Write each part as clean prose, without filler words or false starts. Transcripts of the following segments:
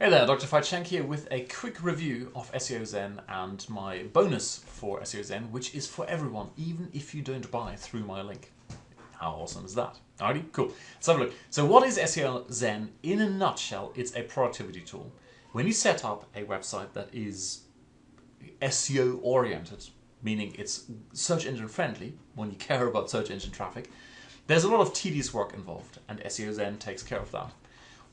Hey there, Dr. Faichenk here with a quick review of SEO Zen and my bonus for SEO Zen, which is for everyone, even if you don't buy through my link. How awesome is that? Alrighty, cool. Let's have a look. So what is SEO Zen? In a nutshell, it's a productivity tool. When you set up a website that is SEO oriented, meaning it's search engine friendly, when you care about search engine traffic, there's a lot of tedious work involved, and SEO Zen takes care of that.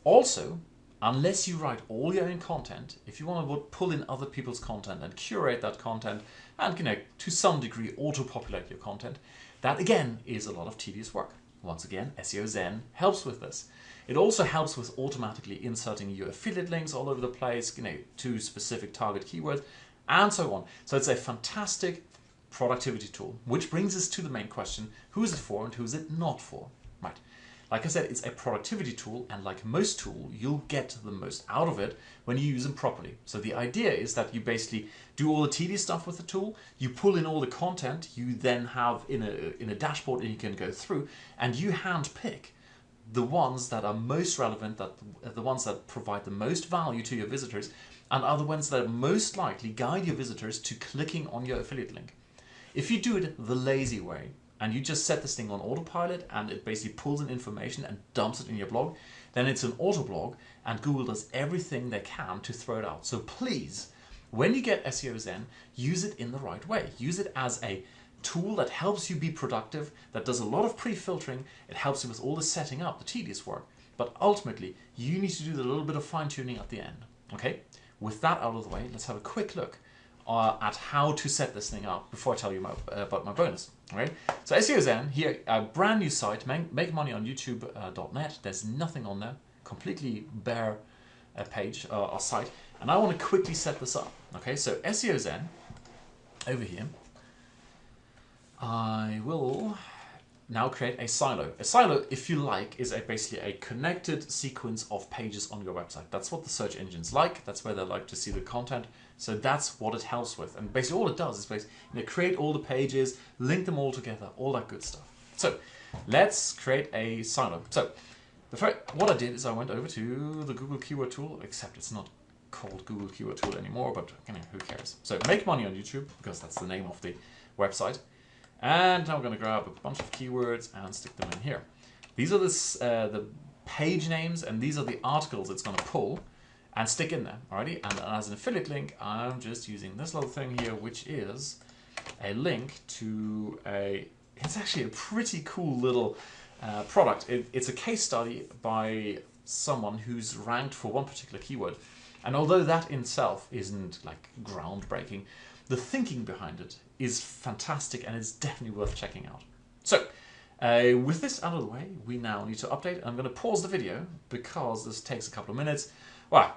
Also, unless you write all your own content, if you want to pull in other people's content and curate that content and to some degree auto-populate your content, that again is a lot of tedious work. Once again, SEO Zen helps with this. It also helps with automatically inserting your affiliate links all over the place, to specific target keywords and so on. So it's a fantastic productivity tool, which brings us to the main question: who is it for and who is it not for? Right. Like I said, it's a productivity tool, and like most tools, you'll get the most out of it when you use them properly. So the idea is that you basically do all the tedious stuff with the tool, you pull in all the content you then have in a dashboard and you can go through, and you handpick the ones that are most relevant, the ones that provide the most value to your visitors, and are the ones that most likely guide your visitors to clicking on your affiliate link. If you do it the lazy way, and you just set this thing on autopilot and it basically pulls in information and dumps it in your blog, then it's an auto blog and Google does everything they can to throw it out. So please, when you get SEO Zen, use it in the right way. Use it as a tool that helps you be productive, that does a lot of pre-filtering. It helps you with all the setting up, the tedious work. But ultimately, you need to do the little bit of fine-tuning at the end. Okay? With that out of the way, let's have a quick look at how to set this thing up before I tell you about my bonus. Right? So SEO Zen, here, a brand new site, makemoneyonyoutube.net. There's nothing on there, completely bare page or site, and I want to quickly set this up. Okay, so SEO Zen, over here, I will now create a silo. A silo, if you like, is basically a connected sequence of pages on your website. That's what the search engines like. That's where they like to see the content. So that's what it helps with. And basically all it does is basically create all the pages, link them all together, all that good stuff. So let's create a silo. So what I did is I went over to the Google Keyword Tool, except it's not called Google Keyword Tool anymore, but who cares? So make money on YouTube, because that's the name of the website. And now I'm going to grab a bunch of keywords and stick them in here. These are the page names, and these are the articles it's going to pull and stick in there. Alrighty, and as an affiliate link, I'm just using this little thing here, which is a link to it's actually a pretty cool little product. It's a case study by someone who's ranked for one particular keyword. And although that in itself isn't like groundbreaking, the thinking behind it is fantastic and it's definitely worth checking out. So, with this out of the way, we now need to update. I'm going to pause the video because this takes a couple of minutes. Well,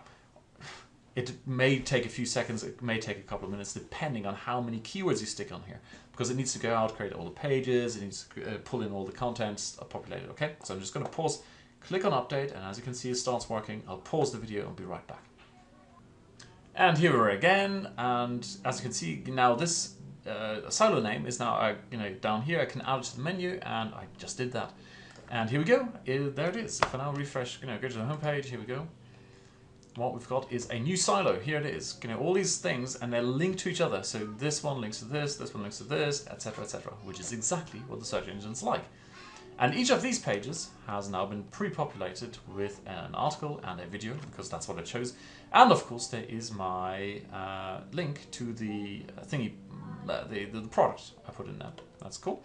it may take a few seconds, it may take a couple of minutes, depending on how many keywords you stick on here. Because it needs to go out, create all the pages, it needs to pull in all the contents, populate it, okay? So I'm just going to pause, click on update, and as you can see, it starts working. I'll pause the video and be right back. And here we are again, and as you can see, now this silo name is now down here. I can add it to the menu, and I just did that. And here we go. There it is. If I now refresh, go to the home page. Here we go. What we've got is a new silo. Here it is. All these things, and they're linked to each other. So this one links to this one links to this, etc., etc., which is exactly what the search engines like. And each of these pages has now been pre-populated with an article and a video, because that's what I chose. And of course, there is my link to the thingy, the product I put in there. That's cool.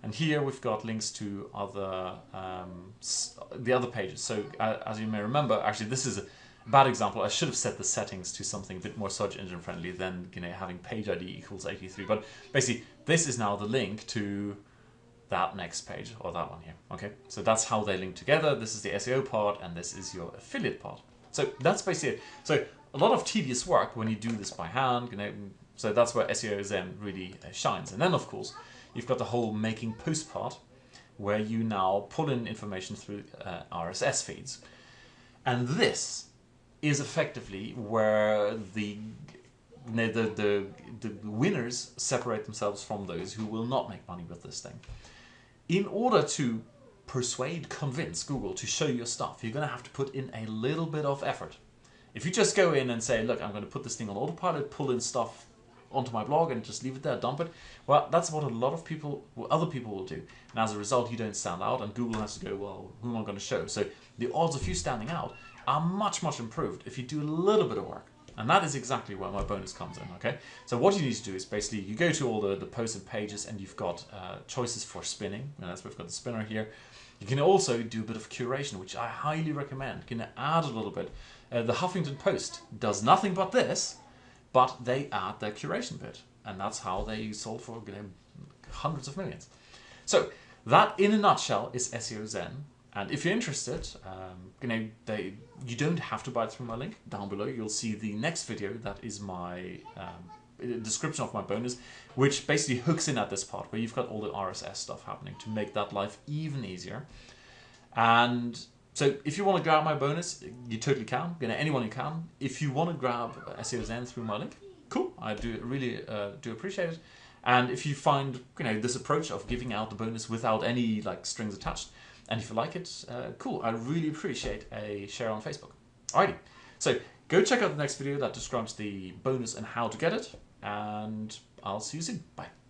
And here we've got links to the other pages. So as you may remember, actually this is a bad example. I should have set the settings to something a bit more search engine friendly than having page ID equals 83. But basically, this is now the link to that next page, or that one here. Okay, so that's how they link together. This is the SEO part, and this is your affiliate part. So that's basically it. So a lot of tedious work when you do this by hand. So that's where SEO Zen really shines. And then of course you've got the whole making post part, where you now pull in information through RSS feeds, and this is effectively where the winners separate themselves from those who will not make money with this thing. In order to convince Google to show your stuff, you're going to have to put in a little bit of effort. If you just go in and say, look, I'm going to put this thing on autopilot, pull in stuff onto my blog and just leave it there, dump it, well, that's what a lot of people, other people will do. And as a result, you don't stand out, and Google has to go, well, who am I going to show? So the odds of you standing out are much, much improved if you do a little bit of work. And that is exactly where my bonus comes in, okay? So what you need to do is basically, you go to all the posts and pages, and you've got choices for spinning, and that's where we've got the spinner here. You can also do a bit of curation, which I highly recommend. You can add a little bit. The Huffington Post does nothing but this, but they add their curation bit. And that's how they sold for hundreds of millions. So that, in a nutshell, is SEO Zen. And if you're interested, you don't have to buy it through my link. Down below, you'll see the next video. That is my description of my bonus, which basically hooks in at this part where you've got all the RSS stuff happening to make that life even easier. And so if you want to grab my bonus, you totally can. Anyone who can. If you want to grab SEO Zen through my link, cool. I do really do appreciate it. And if you find this approach of giving out the bonus without any strings attached, and if you like it, cool. I really appreciate a share on Facebook. Alrighty, so go check out the next video that describes the bonus and how to get it, and I'll see you soon. Bye.